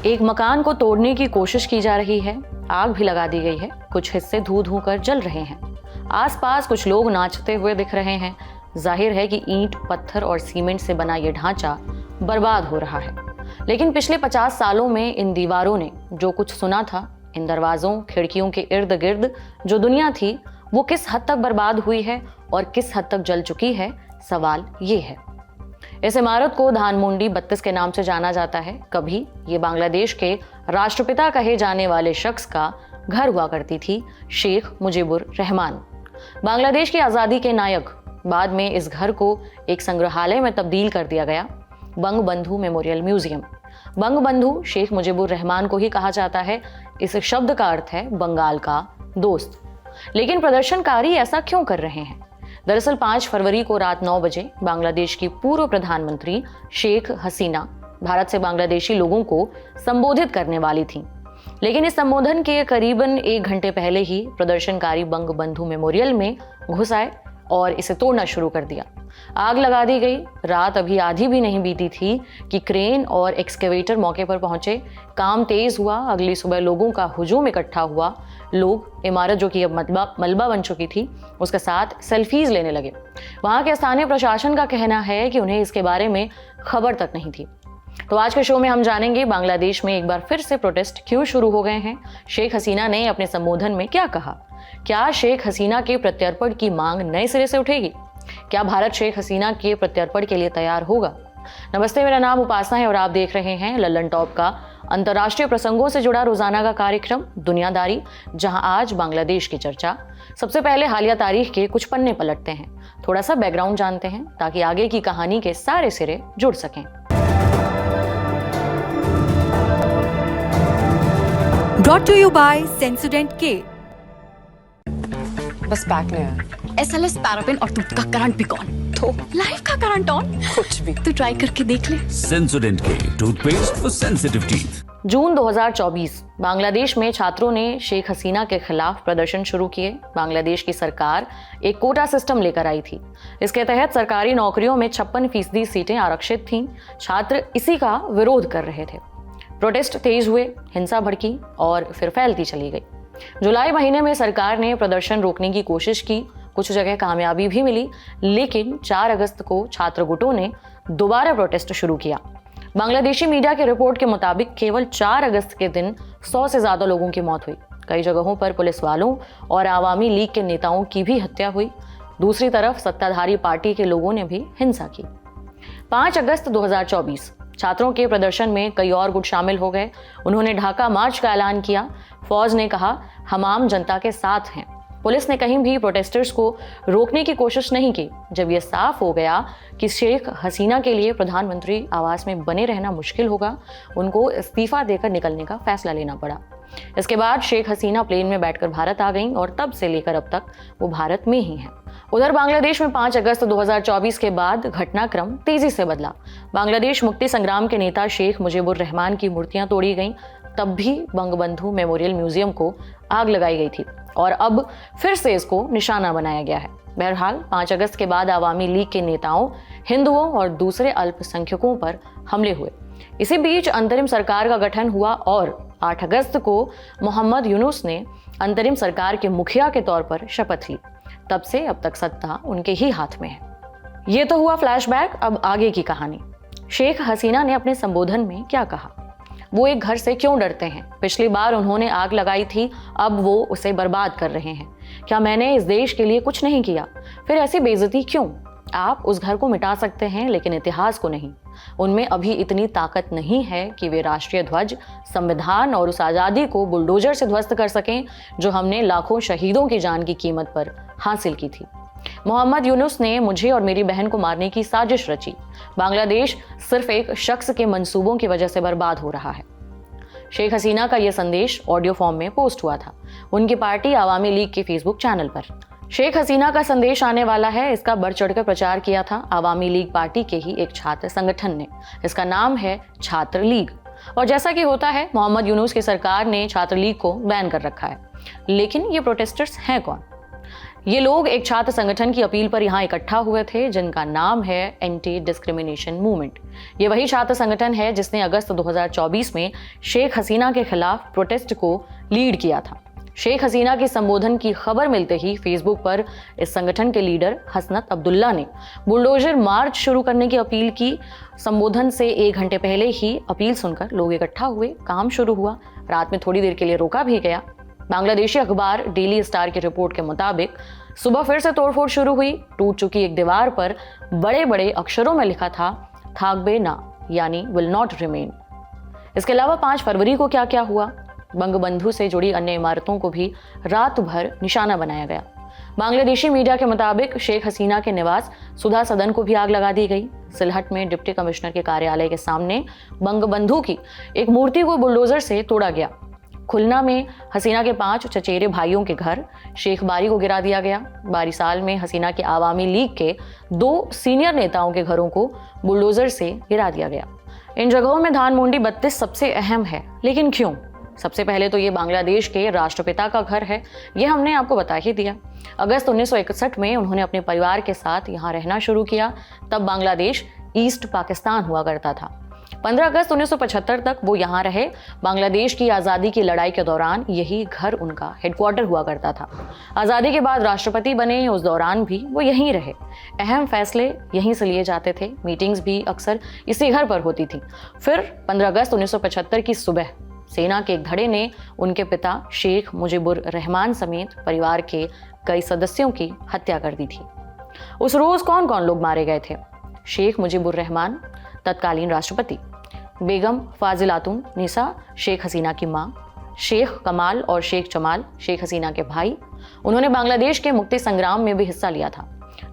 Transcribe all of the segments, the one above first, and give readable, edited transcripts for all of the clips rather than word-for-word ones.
एक मकान को तोड़ने की कोशिश की जा रही है, आग भी लगा दी गई है, कुछ हिस्से धू धू कर जल रहे हैं। आसपास कुछ लोग नाचते हुए दिख रहे हैं। जाहिर है कि ईंट, पत्थर और सीमेंट से बना ये ढांचा बर्बाद हो रहा है। लेकिन पिछले 50 सालों में इन दीवारों ने जो कुछ सुना था, इन दरवाजों, खिड़कियों के इर्द गिर्द जो दुनिया थी, वो किस हद तक बर्बाद हुई है और किस हद तक जल चुकी है, सवाल ये है। इस इमारत को धानमंडी 32 के नाम से जाना जाता है। कभी ये बांग्लादेश के राष्ट्रपिता कहे जाने वाले शख्स का घर हुआ करती थी, शेख मुजीबुर रहमान, बांग्लादेश की आज़ादी के नायक। बाद में इस घर को एक संग्रहालय में तब्दील कर दिया गया, बंगबंधु मेमोरियल म्यूजियम। बंगबंधु शेख मुजीबुर रहमान को ही कहा जाता है। इस शब्द का अर्थ है बंगाल का दोस्त। लेकिन प्रदर्शनकारी ऐसा क्यों कर रहे हैं? दरअसल 5 फरवरी को रात 9 बजे बांग्लादेश की पूर्व प्रधानमंत्री शेख हसीना भारत से बांग्लादेशी लोगों को संबोधित करने वाली थीं। लेकिन इस संबोधन के करीबन 1 घंटे पहले ही प्रदर्शनकारी बंगबंधु मेमोरियल में घुस आए और इसे तोड़ना शुरू कर दिया। आग लगा दी गई। रात अभी आधी भी नहीं बीती थी कि क्रेन और एक्सकेवेटर मौके पर पहुंचे। काम तेज हुआ। अगली सुबह लोगों का हुजूम इकट्ठा हुआ। लोग इमारत, जो कि अब मलबा बन चुकी थी, उसके साथ सेल्फीज लेने लगे। वहां के स्थानीय प्रशासन का कहना है कि उन्हें इसके बारे में खबर तक नहीं थी। तो आज के शो में हम जानेंगे बांग्लादेश में एक बार फिर से प्रोटेस्ट क्यों शुरू हो गए हैं, शेख हसीना ने अपने संबोधन में क्या कहा, क्या शेख हसीना के प्रत्यर्पण की मांग नए सिरे से उठेगी, क्या भारत शेख हसीना के प्रत्यर्पण के लिए तैयार होगा। नमस्ते, मेरा नाम उपासना है और आप देख रहे हैं लल्लन टॉप का अंतर्राष्ट्रीय प्रसंगों से जुड़ा रोजाना का कार्यक्रम दुनियादारी, जहां आज बांग्लादेश की चर्चा। सबसे पहले हालिया तारीख के कुछ पन्ने पलटते हैं, थोड़ा सा बैकग्राउंड जानते हैं ताकि आगे की कहानी के सारे सिरे जुड़ सकें। Brought to you by Sensodyne K। बस बैक नहीं आया। SLS पैराफिन और दूध का करंट भी कौन? तो लाइफ का करंट ऑन? कुछ भी। तो ट्राई करके देख ले। Sensodyne K toothpaste for sensitive teeth. जून 2024 बांग्लादेश में छात्रों ने शेख हसीना के खिलाफ प्रदर्शन शुरू किए। बांग्लादेश की सरकार एक कोटा सिस्टम लेकर आई थी। इसके तहत सरकारी नौकरियों में 56% सीटें आरक्षित थीं। छात्र इसी का विरोध कर रहे थे। प्रोटेस्ट तेज हुए, हिंसा भड़की और फिर फैलती चली गई। जुलाई महीने में सरकार ने प्रदर्शन रोकने की कोशिश की, कुछ जगह कामयाबी भी मिली, लेकिन 4 अगस्त को छात्र गुटों ने दोबारा प्रोटेस्ट शुरू किया। बांग्लादेशी मीडिया की रिपोर्ट के मुताबिक केवल 4 अगस्त के दिन 100 से ज्यादा लोगों की मौत हुई। कई जगहों पर पुलिस वालों और आवामी लीग के नेताओं की भी हत्या हुई। दूसरी तरफ सत्ताधारी पार्टी के लोगों ने भी हिंसा की। 5 अगस्त 2024 छात्रों के प्रदर्शन में कई और गुट शामिल हो गए। उन्होंने ढाका मार्च का ऐलान किया। फौज ने कहा, हम आम जनता के साथ हैं। पुलिस ने कहीं भी प्रोटेस्टर्स को रोकने की कोशिश नहीं की। जब यह साफ हो गया कि शेख हसीना के लिए प्रधानमंत्री आवास में बने रहना मुश्किल होगा, उनको इस्तीफा देकर निकलने का फैसला लेना पड़ा। इसके बाद शेख हसीना प्लेन में बैठकर भारत आ गईं और तब से लेकर अब तक वो भारत में ही हैं। उधर बांग्लादेश में 5 अगस्त 2024 के बाद घटनाक्रम तेजी से बदला। बांग्लादेश मुक्ति संग्राम के नेता शेख मुजीबुर रहमान की मूर्तियां तोड़ी गईं। तब भी बंगबंधु मेमोरियल म्यूजियम को आग लगाई गई थी और अब फिर से इसको निशाना बनाया गया है। बहरहाल 5 अगस्त के बाद आवामी लीग के नेताओं, हिंदुओं और दूसरे अल्पसंख्यकों पर हमले हुए। इसी बीच अंतरिम सरकार का गठन हुआ और 8 अगस्त को मोहम्मद यूनुस ने अंतरिम सरकार के मुखिया के तौर पर शपथ ली। तब से अब तक सत्ता उनके ही हाथ में है। ये तो हुआ फ्लैशबैक। अब आगे की कहानी। शेख हसीना ने अपने संबोधन में क्या कहा? वो एक घर से क्यों डरते हैं? पिछली बार उन्होंने आग लगाई थी, अब वो उसे बर्बाद कर रहे हैं। क्या मैंने इस देश के लिए कुछ नहीं किया? फिर ऐसी बेइज्जती क्यों? आप उस घर को मिटा सकते हैं लेकिन इतिहास को नहीं। उनमें अभी इतनी ताकत नहीं है कि वे राष्ट्रीय ध्वज, संविधान और उस आज़ादी को बुलडोजर से ध्वस्त कर सकें जो हमने लाखों शहीदों की जान की कीमत पर हासिल की थी। मोहम्मद यूनुस ने मुझे और मेरी बहन को मारने की साजिश रची। बांग्लादेश सिर्फ एक शख्स के मंसूबों की वजह से बर्बाद हो रहा है। शेख हसीना का यह संदेश ऑडियो फॉर्म में पोस्ट हुआ था उनकी पार्टी आवामी लीग के फेसबुक चैनल पर। शेख हसीना का संदेश आने वाला है, इसका बढ़ चढ़कर प्रचार किया था आवामी लीग पार्टी के ही एक छात्र संगठन ने। इसका नाम है छात्र लीग। और जैसा कि होता है, मोहम्मद यूनुस की सरकार ने छात्र लीग को बैन कर रखा है। लेकिन ये प्रोटेस्टर्स हैं कौन? ये लोग एक छात्र संगठन की अपील पर यहाँ इकट्ठा हुए थे, जिनका नाम है एंटी डिस्क्रिमिनेशन मूवमेंट। ये वही छात्र संगठन है जिसने अगस्त 2024 में शेख हसीना के खिलाफ प्रोटेस्ट को लीड किया था। शेख हसीना के संबोधन की खबर मिलते ही फेसबुक पर इस संगठन के लीडर हसनत अब्दुल्ला ने बुलडोजर मार्च शुरू करने की अपील की। संबोधन से 1 घंटे पहले ही अपील सुनकर लोग इकट्ठा हुए, काम शुरू हुआ। रात में थोड़ी देर के लिए रोका भी गया। बांग्लादेशी अखबार डेली स्टार की रिपोर्ट के मुताबिक सुबह फिर से तोड़फोड़ शुरू हुई। टूट चुकी एक दीवार पर बड़े बड़े अक्षरों में लिखा था थाकबे ना, यानी विल नॉट रिमेन। इसके अलावा 5 फरवरी को क्या क्या हुआ, बंगबंधु से जुड़ी अन्य इमारतों को भी रात भर निशाना बनाया गया। बांग्लादेशी मीडिया के मुताबिक शेख हसीना के निवास सुधा सदन को भी आग लगा दी गई। सिलहट में डिप्टी कमिश्नर के कार्यालय के सामने बंगबंधु की एक मूर्ति को बुलडोजर से तोड़ा गया। खुलना में हसीना के 5 चचेरे भाइयों के घर शेख बारी को गिरा दिया गया। बारीसाल में हसीना के आवामी लीग के 2 सीनियर नेताओं के घरों को बुलडोजर से गिरा दिया गया। इन जगहों में धानमंडी 32 सबसे अहम है, लेकिन क्यों? सबसे पहले तो ये बांग्लादेश के राष्ट्रपिता का घर है, ये हमने आपको बता ही दिया। अगस्त 1961 में उन्होंने अपने परिवार के साथ यहाँ रहना शुरू किया। तब बांग्लादेश ईस्ट पाकिस्तान हुआ करता था। 15 अगस्त 1975 तक वो यहाँ रहे। बांग्लादेश की आज़ादी की लड़ाई के दौरान यही घर उनका हेडक्वार्टर हुआ करता था। आज़ादी के बाद राष्ट्रपति बने, उस दौरान भी वो यहीं रहे। अहम फैसले यहीं से लिए जाते थे, मीटिंग्स भी अक्सर इसी घर पर होती थी। फिर 15 अगस्त 1975 की सुबह सेना के एक धड़े ने उनके पिता शेख मुजीबुर रहमान समेत परिवार के कई सदस्यों की हत्या कर दी थी। उस रोज कौन कौन लोग मारे गए थे? शेख मुजीबुर रहमान, तत्कालीन राष्ट्रपति, बेगम फाजिलातुन निसा, शेख हसीना की मां, शेख कमाल और शेख जमाल, शेख हसीना के भाई। उन्होंने बांग्लादेश के मुक्ति संग्राम में भी हिस्सा लिया था।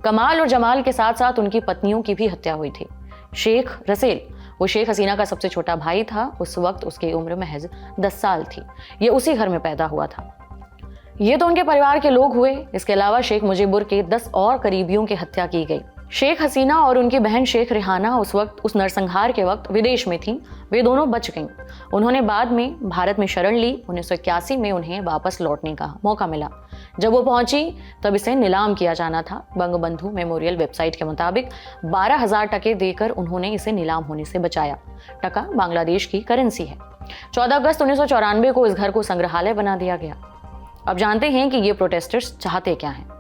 कमाल और जमाल के साथ साथ उनकी पत्नियों की भी हत्या हुई थी। शेख रसेल, वो शेख हसीना का सबसे छोटा भाई था। उस वक्त उसकी उम्र महज 10 साल थी। ये उसी घर में पैदा हुआ था। ये तो उनके परिवार के लोग हुए। इसके अलावा शेख मुजीबुर के 10 और करीबियों की हत्या की गई। शेख हसीना और उनकी बहन शेख रेहाना उस नरसंहार के वक्त विदेश में थीं। वे दोनों बच गईं। उन्होंने बाद में भारत में शरण ली। 1981 में उन्हें वापस लौटने का मौका मिला। जब वो पहुंची तब इसे नीलाम किया जाना था। बंगबंधु मेमोरियल वेबसाइट के मुताबिक 12,000 टके देकर उन्होंने इसे नीलाम होने से बचाया। टका बांग्लादेश की करेंसी है। 14 अगस्त 1994 को इस घर को संग्रहालय बना दिया गया। अब जानते हैं कि ये प्रोटेस्टर्स चाहते क्या हैं।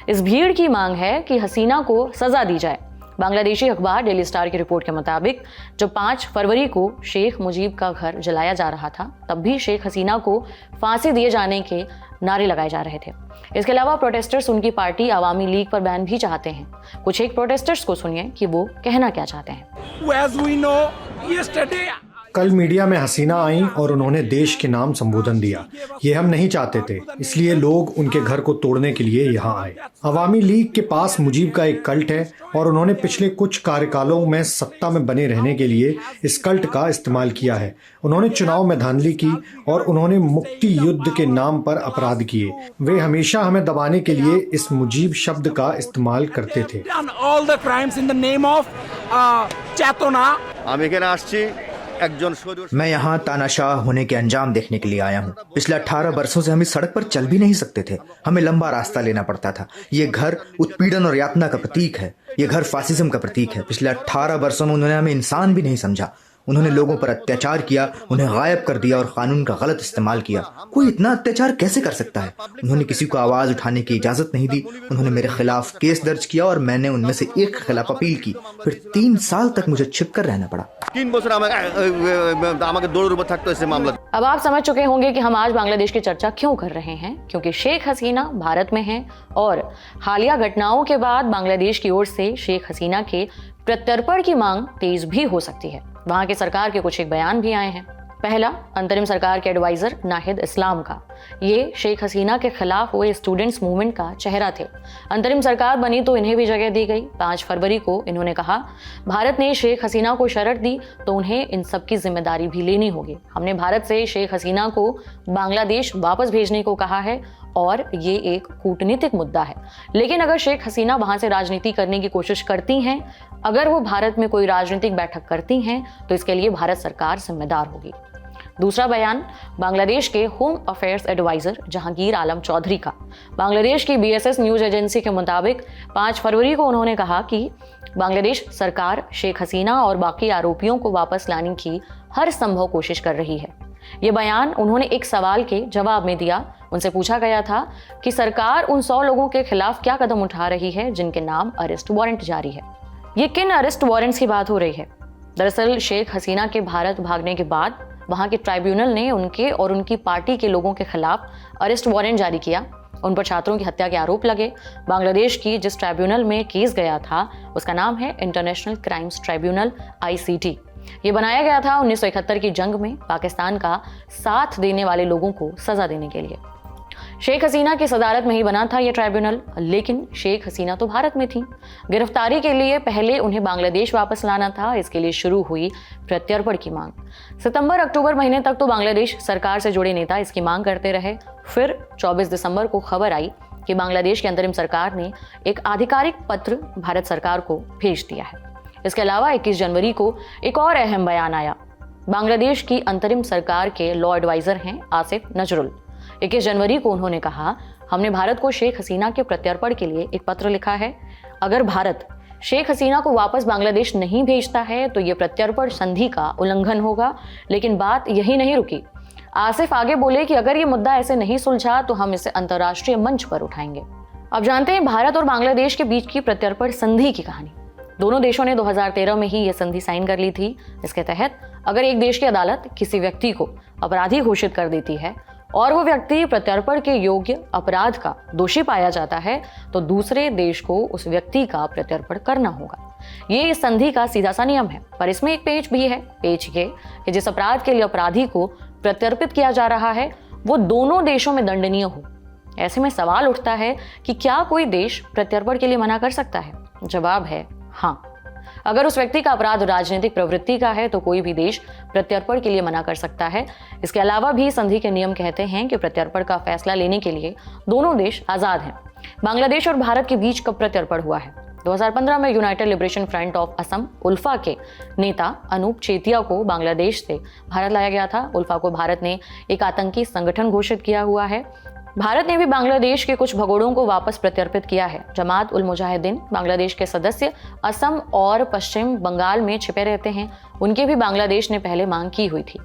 इस भीड़ की मांग है कि हसीना को सजा दी जाए। बांग्लादेशी अखबार डेली स्टार की रिपोर्ट के मुताबिक जब 5 फरवरी को शेख मुजीब का घर जलाया जा रहा था, तब भी शेख हसीना को फांसी दिए जाने के नारे लगाए जा रहे थे। इसके अलावा प्रोटेस्टर्स उनकी पार्टी आवामी लीग पर बैन भी चाहते हैं। कुछ एक प्रोटेस्टर्स को सुनिए कि वो कहना क्या चाहते हैं। कल मीडिया में हसीना आई और उन्होंने देश के नाम संबोधन दिया। ये हम नहीं चाहते थे, इसलिए लोग उनके घर को तोड़ने के लिए यहाँ आए। अवामी लीग के पास मुजीब का एक कल्ट है और उन्होंने पिछले कुछ कार्यकालों में सत्ता में बने रहने के लिए इस कल्ट का इस्तेमाल किया है। उन्होंने चुनाव में धांधली की और उन्होंने मुक्ति युद्ध के नाम पर अपराध किए। वे हमेशा हमें दबाने के लिए इस मुजीब शब्द का इस्तेमाल करते थे। मैं यहाँ तानाशाह होने के अंजाम देखने के लिए आया हूँ। पिछले 18 वर्षों से हम इस सड़क पर चल भी नहीं सकते थे। हमें लंबा रास्ता लेना पड़ता था। ये घर उत्पीड़न और यातना का प्रतीक है। ये घर फासिज्म का प्रतीक है। पिछले 18 वर्षों में उन्होंने हमें इंसान भी नहीं समझा। उन्होंने लोगों पर अत्याचार किया, उन्हें गायब कर दिया और कानून का गलत इस्तेमाल किया। कोई इतना अत्याचार कैसे कर सकता है? उन्होंने किसी को आवाज उठाने की इजाजत नहीं दी। उन्होंने मेरे खिलाफ केस दर्ज किया और मैंने उनमें से एक के खिलाफ अपील की। फिर 3 साल तक मुझे छिप कर रहना पड़ा। अब आप समझ चुके होंगे कि हम आज बांग्लादेश की चर्चा क्यों कर रहे हैं, क्योंकि शेख हसीना भारत में हैं और हालिया घटनाओं के बाद बांग्लादेश की ओर से शेख हसीना के प्रत्यर्पण की मांग तेज भी हो सकती है। वहां की सरकार के कुछ एक बयान भी आए हैं। पहला, अंतरिम सरकार के एडवाइजर नाहिद इस्लाम का। ये शेख हसीना के खिलाफ हुए स्टूडेंट्स मूवमेंट का चेहरा थे। अंतरिम सरकार बनी तो इन्हें भी जगह दी गई। 5 फरवरी को इन्होंने कहा, भारत ने शेख हसीना को शर्त दी तो उन्हें इन सब की जिम्मेदारी भी लेनी होगी। हमने भारत से शेख हसीना को बांग्लादेश वापस भेजने को कहा है और ये एक कूटनीतिक मुद्दा है। लेकिन अगर शेख हसीना वहां से राजनीति करने की कोशिश करती हैं, अगर वो भारत में कोई राजनीतिक बैठक करती हैं, तो इसके लिए भारत सरकार जिम्मेदार होगी। दूसरा बयान बांग्लादेश के होम अफेयर्स एडवाइजर जहांगीर आलम चौधरी का। बांग्लादेश की BSS न्यूज एजेंसी के मुताबिक 5 फरवरी को उन्होंने कहा कि बांग्लादेश सरकार शेख हसीना और बाकी आरोपियों को वापस लाने की हर संभव कोशिश कर रही है। ये बयान उन्होंने एक सवाल के जवाब में दिया। उनसे पूछा गया था कि सरकार उन 100 लोगों के खिलाफ क्या कदम उठा रही है जिनके नाम अरेस्ट वारंट जारी है। ये किन अरेस्ट वारंट्स की बात हो रही है? दरअसल शेख हसीना के भारत भागने के बाद वहां के ट्राइब्यूनल ने उनके और उनकी पार्टी के लोगों के खिलाफ अरेस्ट वारंट जारी किया। उन पर छात्रों की हत्या के आरोप लगे। बांग्लादेश की जिस ट्राइब्यूनल में केस गया था उसका नाम है इंटरनेशनल क्राइम्स ट्राइब्यूनल ICT। ये बनाया गया था 1971 की जंग में पाकिस्तान का साथ देने वाले लोगों को सजा देने के लिए। शेख हसीना की सदारत में ही बना था यह ट्राइब्यूनल, लेकिन शेख हसीना तो भारत में थी। गिरफ्तारी के लिए पहले उन्हें बांग्लादेश वापस लाना था। इसके लिए शुरू हुई प्रत्यर्पण की मांग। सितंबर-अक्टूबर महीने तक तो बांग्लादेश सरकार से जुड़े नेता इसकी मांग करते रहे। फिर 24 दिसंबर को खबर आई कि बांग्लादेश की अंतरिम सरकार ने एक आधिकारिक पत्र भारत सरकार को भेज दिया है। इसके अलावा 21 जनवरी को एक और अहम बयान आया। बांग्लादेश की अंतरिम सरकार के लॉ एडवाइजर हैं आसिफ नजरुल। 21 जनवरी को उन्होंने कहा, हमने भारत को शेख हसीना के प्रत्यर्पण के लिए एक पत्र लिखा है। अगर भारत शेख हसीना को वापस बांग्लादेश नहीं भेजता है तो ये प्रत्यर्पण संधि का उल्लंघन होगा। लेकिन बात यही नहीं रुकी। आसिफ आगे बोले कि अगर ये मुद्दा ऐसे नहीं सुलझा तो हम इसे अंतर्राष्ट्रीय मंच पर उठाएंगे। अब जानते हैं भारत और बांग्लादेश के बीच की प्रत्यर्पण संधि की कहानी। दोनों देशों ने 2013 में ही यह संधि साइन कर ली थी। इसके तहत अगर एक देश की अदालत किसी व्यक्ति को अपराधी घोषित कर देती है और वो व्यक्ति प्रत्यर्पण के योग्य अपराध का दोषी पाया जाता है तो दूसरे देश को उस व्यक्ति का प्रत्यर्पण करना होगा। ये इस संधि का सीधा सा नियम है। पर इसमें एक पेच भी है। पेच ये कि जिस अपराध के लिए अपराधी को प्रत्यर्पित किया जा रहा है वो दोनों देशों में दंडनीय हो। ऐसे में सवाल उठता है कि क्या कोई देश प्रत्यर्पण के लिए मना कर सकता है? जवाब है हाँ। अगर उस व्यक्ति का अपराध राजनीतिक प्रवृत्ति का है तो कोई भी देश प्रत्यर्पण के लिए मना कर सकता है। इसके अलावा भी संधि के नियम कहते हैं कि प्रत्यर्पण का फैसला लेने के लिए दोनों देश आजाद हैं। बांग्लादेश और भारत के बीच कब प्रत्यर्पण हुआ है? 2015 में United Liberation Front of Assam ULFA के नेता अनूप चेतिया को बांग्लादेश से भारत लाया गया था। उल्फा को भारत ने एक आतंकी संगठन घोषित किया हुआ है। भारत ने भी बांग्लादेश के कुछ भगोड़ों को वापस प्रत्यर्पित किया है। जमात उल मुजाहिदीन बांग्लादेश के सदस्य असम और पश्चिम बंगाल में छिपे रहते हैं। उनकी भी बांग्लादेश ने पहले मांग की हुई थी।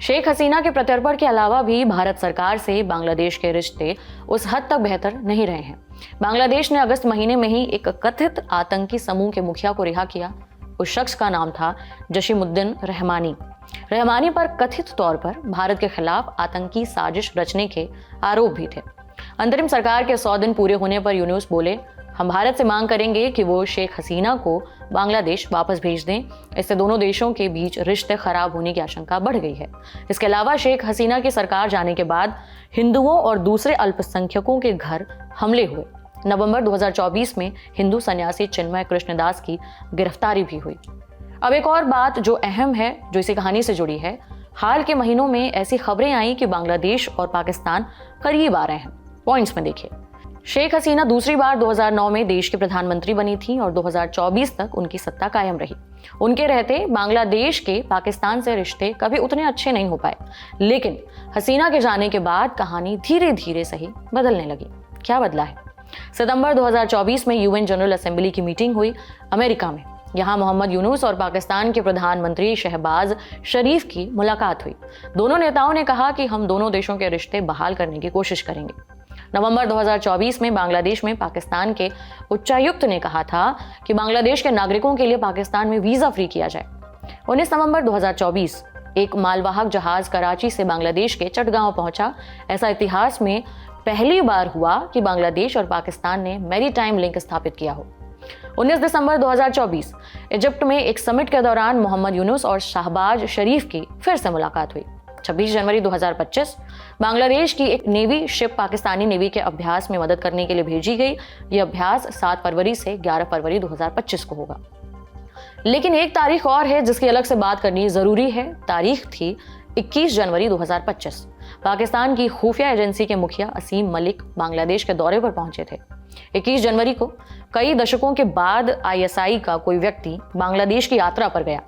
शेख हसीना के प्रत्यर्पण के अलावा भी भारत सरकार से बांग्लादेश के रिश्ते उस हद तक बेहतर नहीं रहे हैं। बांग्लादेश ने अगस्त महीने में ही एक कथित आतंकी समूह के मुखिया को रिहा किया। उस शख्स का नाम था जशीमुद्दीन रहमानी। रहमानी पर कथित तौर पर भारत के खिलाफ आतंकी साजिश रचने के आरोप भी थे। अंतरिम सरकार के 100 दिन पूरे होने पर यूनुस बोले, हम भारत से मांग करेंगे कि वो शेख हसीना को बांग्लादेश वापस भेज दें। इससे दोनों देशों के बीच रिश्ते खराब होने की आशंका बढ़ गई है। इसके अलावा शेख हसीना की सरकार जाने के बाद हिंदुओं और दूसरे अल्पसंख्यकों के घर हमले हुए। नवंबर 2024 में हिंदू सन्यासी चिन्मय कृष्णदास की गिरफ्तारी भी हुई। अब एक और बात जो अहम है, जो इसी कहानी से जुड़ी है। हाल के महीनों में ऐसी खबरें आई कि बांग्लादेश और पाकिस्तान करीब आ रहे हैं। पॉइंट्स में देखिए, शेख हसीना दूसरी बार 2009 में देश की प्रधानमंत्री बनी थी और 2024 तक उनकी सत्ता कायम रही। उनके रहते बांग्लादेश के पाकिस्तान से रिश्ते कभी उतने अच्छे नहीं हो पाए। लेकिन हसीना के जाने के बाद कहानी धीरे धीरे सही बदलने लगी। क्या बदला है? सितंबर 2024 में UN जनरल असेंबली की मीटिंग हुई अमेरिका में। यहाँ मोहम्मद यूनुस और पाकिस्तान के प्रधानमंत्री शहबाज शरीफ की मुलाकात हुई। दोनों नेताओं ने कहा कि हम दोनों देशों के रिश्ते बहाल करने की कोशिश करेंगे। नवंबर 2024 में बांग्लादेश में पाकिस्तान के उच्चायुक्त ने कहा था कि बांग्लादेश के नागरिकों के लिए पाकिस्तान में वीजा फ्री किया जाए। 19 नवंबर 2024 एक मालवाहक जहाज कराची से बांग्लादेश के चटगांव पहुंचा। ऐसा इतिहास में पहली बार हुआ कि बांग्लादेश और पाकिस्तान ने मैरीटाइम लिंक स्थापित किया हो। 19 दिसंबर 2024 इजिप्ट में एक समिट के दौरान मोहम्मद यूनुस और शहबाज शरीफ की फिर से मुलाकात हुई। 26 जनवरी 2025 बांग्लादेश की एक नेवी शिप पाकिस्तानी नेवी के अभ्यास में मदद करने के लिए भेजी गई। यह अभ्यास 7 फरवरी से 11 फरवरी 2025 को होगा। लेकिन एक तारीख और है जिसकी अलग से बात करनी जरूरी है। तारीख थी 21 जनवरी 2025। पाकिस्तान की खुफिया एजेंसी के मुखिया असीम मलिक बांग्लादेश के दौरे पर पहुंचे थे। 21 जनवरी को कई दशकों के बाद ISI का कोई व्यक्ति बांग्लादेश की यात्रा पर गया।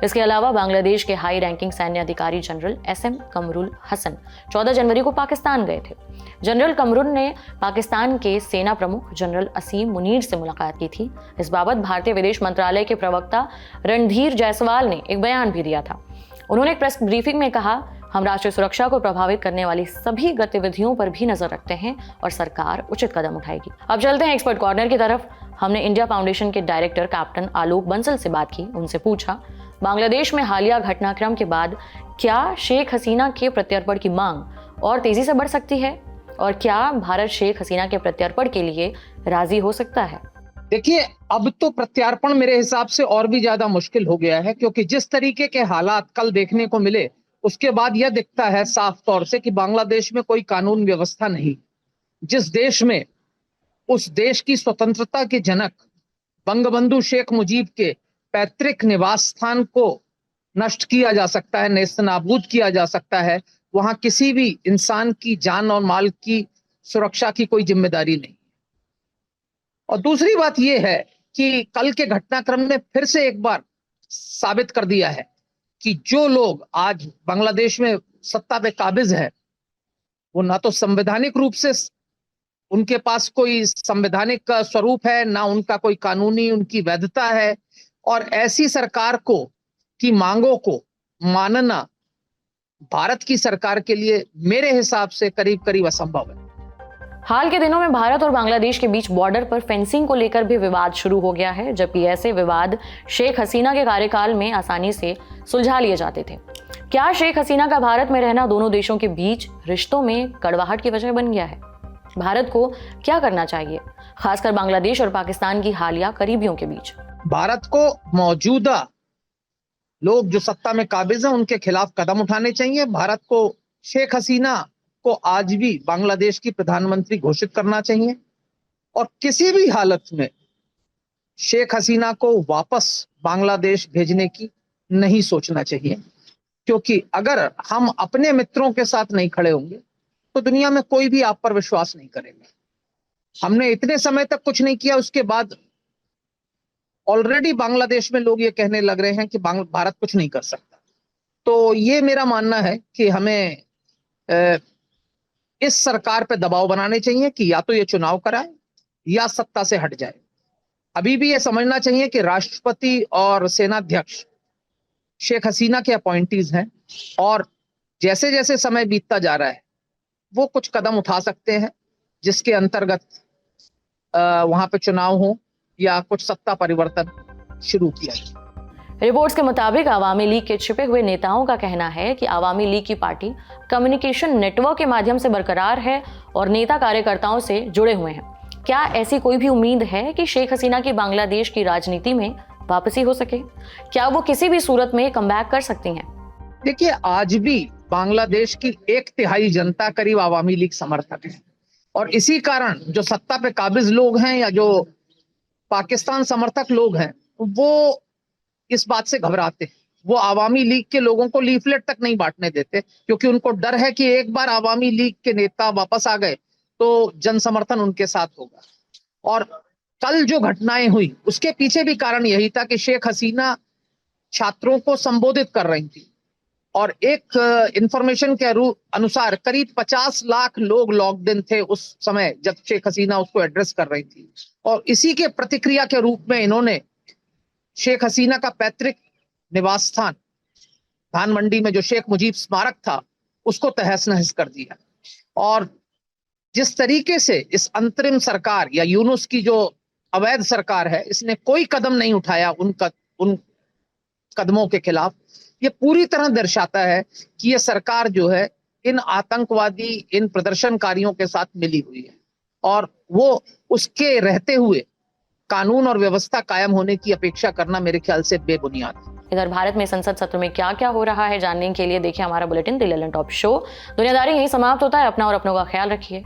इसके अलावा बांग्लादेश के हाई रैंकिंग सैन्य अधिकारी जनरल SM कमरुल हसन 14 जनवरी को पाकिस्तान गए थे। जनरल कमरुल ने पाकिस्तान के सेना प्रमुख जनरल असीम मुनीर से मुलाकात की थी। इस बाबत भारतीय विदेश मंत्रालय के प्रवक्ता रणधीर जायसवाल ने एक बयान भी दिया था। उन्होंने एक प्रेस ब्रीफिंग में कहा, हम राष्ट्रीय सुरक्षा को प्रभावित करने वाली सभी गतिविधियों पर भी नजर रखते हैं और सरकार उचित कदम उठाएगी। अब चलते हैं एक्सपर्ट कॉर्नर की तरफ। हमने इंडिया फाउंडेशन के डायरेक्टर कैप्टन आलोक बंसल से बात की। उनसे पूछा, बांग्लादेश में हालिया घटनाक्रम के बाद क्या शेख हसीना के प्रत्यर्पण की मांग और तेजी से बढ़ सकती है और क्या भारत शेख हसीना के प्रत्यर्पण के लिए राजी हो सकता है? देखिए, अब तो प्रत्यार्पण मेरे हिसाब से और भी ज्यादा मुश्किल हो गया है, क्योंकि जिस तरीके के हालात कल देखने को मिले उसके बाद यह दिखता है साफ तौर से कि बांग्लादेश में कोई कानून व्यवस्था नहीं। जिस देश में उस देश की स्वतंत्रता के जनक बंगबंधु शेख मुजीब के पैतृक निवास स्थान को नष्ट किया जा सकता है, नेस्तनाबूद किया जा सकता है, वहां किसी भी इंसान की जान और माल की सुरक्षा की कोई जिम्मेदारी नहीं। और दूसरी बात यह है कि कल के घटनाक्रम ने फिर से एक बार साबित कर दिया है कि जो लोग आज बांग्लादेश में सत्ता पे काबिज है वो ना तो संवैधानिक रूप से उनके पास कोई संवैधानिक स्वरूप है, ना उनका कोई कानूनी उनकी वैधता है, और ऐसी सरकार को की मांगों को मानना भारत की सरकार के लिए मेरे हिसाब से करीब करीब असंभव है। हाल के दिनों में भारत और बांग्लादेश के बीच बॉर्डर पर फेंसिंग को लेकर भी विवाद शुरू हो गया है, जबकि ऐसे विवाद शेख हसीना के कार्यकाल में आसानी से सुलझा लिए जाते थे। क्या शेख हसीना का भारत में रहना दोनों देशों के बीच रिश्तों में कड़वाहट की वजह बन गया है? भारत को क्या करना चाहिए, खासकर बांग्लादेश और पाकिस्तान की हालिया करीबियों के बीच? भारत को मौजूदा लोग जो सत्ता में काबिज हैं उनके खिलाफ कदम उठाने चाहिए। भारत को शेख हसीना को आज भी बांग्लादेश की प्रधानमंत्री घोषित करना चाहिए और किसी भी हालत में शेख हसीना को वापस बांग्लादेश भेजने की नहीं सोचना चाहिए, क्योंकि अगर हम अपने मित्रों के साथ नहीं खड़े होंगे तो दुनिया में कोई भी आप पर विश्वास नहीं करेगा। हमने इतने समय तक कुछ नहीं किया, उसके बाद ऑलरेडी बांग्लादेश में लोग ये कहने लग रहे हैं कि भारत कुछ नहीं कर सकता। तो ये मेरा मानना है कि हमें इस सरकार पे दबाव बनाने चाहिए कि या तो ये चुनाव कराए या सत्ता से हट जाए। अभी भी ये समझना चाहिए कि राष्ट्रपति और सेनाध्यक्ष शेख हसीना के अपॉइंटीज हैं और जैसे जैसे समय बीतता जा रहा है वो कुछ कदम उठा सकते हैं जिसके अंतर्गत वहां पे चुनाव हो या कुछ सत्ता परिवर्तन शुरू किया जाए। रिपोर्ट्स के मुताबिक आवामी लीग के छिपे हुए नेताओं का कहना है कि आवामी लीग की पार्टी कम्युनिकेशन नेटवर्क के माध्यम से बरकरार है और नेता कार्यकर्ताओं से जुड़े हुए हैं। क्या ऐसी कोई भी उम्मीद है कि शेख हसीना की बांग्लादेश की राजनीति में वापसी हो सके? क्या वो किसी भी सूरत में कमबैक कर सकती हैं? देखिए, आज भी बांग्लादेश की 1/3 जनता करीब आवामी लीग समर्थक है और इसी कारण जो सत्ता पे काबिज लोग हैं या जो पाकिस्तान समर्थक लोग हैं वो इस बात से घबराते हैं। वो आवामी लीग के लोगों को लीफलेट तक नहीं बांटने देते, क्योंकि उनको डर है कि एक बार आवामी लीग के नेता वापस आ गए तो जन समर्थन उनके साथ होगा। और कल जो घटनाएं हुई उसके पीछे भी कारण यही था कि शेख हसीना छात्रों को संबोधित कर रही थी और एक इंफॉर्मेशन के अनुसार करीब 50 लाख लोग लॉक्ड इन थे उस समय जब शेख हसीना उसको एड्रेस कर रही थी। और इसी के प्रतिक्रिया के रूप में इन्होंने शेख हसीना का पैतृक निवास स्थान धान मंडी में जो शेख मुजीब स्मारक था उसको तहस नहस कर दिया। और जिस तरीके से इस अंतरिम सरकार या यूनुस की जो अवैध सरकार है इसने कोई कदम नहीं उठाया उन कदमों के खिलाफ, ये पूरी तरह दर्शाता है कि ये सरकार जो है इन आतंकवादी इन प्रदर्शनकारियों के साथ मिली हुई है और वो उसके रहते हुए कानून और व्यवस्था कायम होने की अपेक्षा करना मेरे ख्याल से बेबुनियाद है। इधर भारत में संसद सत्र में क्या क्या हो रहा है जानने के लिए देखिए हमारा बुलेटिन दिल एलन टॉप शो। दुनियादारी यही समाप्त होता है। अपना और अपनों का ख्याल रखिए।